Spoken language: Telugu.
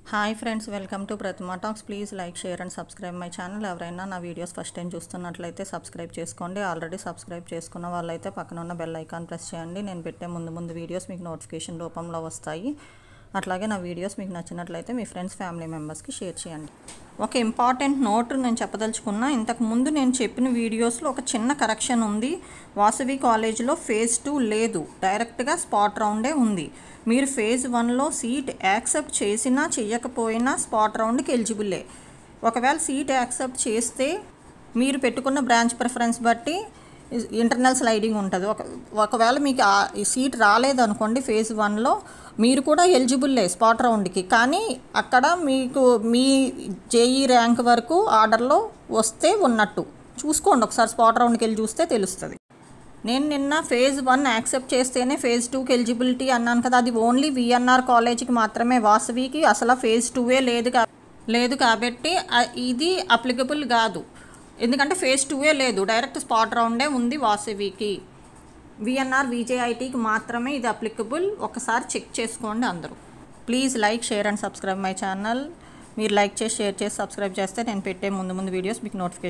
Hi friends, welcome to Pratima talks. Please like, share and subscribe my channel. ఎవరైనా నా వీడియోస్ ఫస్ట్ టైం చూస్తున్నట్లయితే సబ్స్క్రైబ్ చేసుకోండి. ఆల్రెడీ సబ్స్క్రైబ్ చేసుకున్న వాళ్ళైతే పక్కన ఉన్న బెల్ ఐకాన్ ప్రెస్ చేయండి. నేను పెట్టే ముందు వీడియోస్ మీకు నోటిఫికేషన్ రూపంలో వస్తాయి. అట్లాగే నా వీడియోస్ మీకు నచ్చినట్లయితే మీ ఫ్రెండ్స్, ఫ్యామిలీ మెంబర్స్కి షేర్ చేయండి. ఒక ఇంపార్టెంట్ నోట్ నేను చెప్పదలుచుకున్నా. ఇంతకుముందు నేను చెప్పిన వీడియోస్లో ఒక చిన్న కరెక్షన్ ఉంది. వాసవి కాలేజీలో ఫేజ్ 2 లేదు, డైరెక్ట్గా స్పాట్ రౌండే ఉంది. మీరు ఫేజ్ 1లో సీట్ యాక్సెప్ట్ చేసినా చెయ్యకపోయినా స్పాట్ రౌండ్కి ఎలిజిబుల్లే. ఒకవేళ సీట్ యాక్సెప్ట్ చేస్తే మీరు పెట్టుకున్న బ్రాంచ్ ప్రిఫరెన్స్ బట్టి ఇంటర్నల్ స్లైడింగ్ ఉంటుంది. ఒకవేళ మీకు ఈ సీట్ రాలేదనుకోండి ఫేజ్ 1లో, మీరు కూడా ఎలిజిబుల్లే స్పాట్ రౌండ్కి. కానీ అక్కడ మీకు మీ జేఈ ర్యాంక్ వరకు ఆర్డర్లో వస్తే ఉన్నట్టు చూసుకోండి. ఒకసారి స్పాట్ రౌండ్కి వెళ్ళి చూస్తే తెలుస్తుంది. నేను నిన్న ఫేజ్ 1 యాక్సెప్ట్ చేస్తేనే ఫేజ్ 2కి ఎలిజిబిలిటీ అన్నాను కదా, అది ఓన్లీ విఎన్ఆర్ కాలేజీకి మాత్రమే. వాసవికి అసలు ఫేజ్ 2 లేదు కాబట్టి ఇది అప్లికబుల్ కాదు. ఎందుకంటే ఫేజ్ 2 లేదు, డైరెక్ట్ స్పాట్ రౌండే ఉంది వాసవికి. విఎన్ఆర్, విజేఐటీకి మాత్రమే ఇది అప్లికబుల్. ఒకసారి చెక్ చేసుకోండి అందరూ. Please like, share and subscribe my channel. మీరు లైక్ చేసి, షేర్ చేసి, సబ్స్క్రైబ్ చేస్తే నేను పెట్టే ముందు వీడియోస్ మీకు నోటిఫికేషన్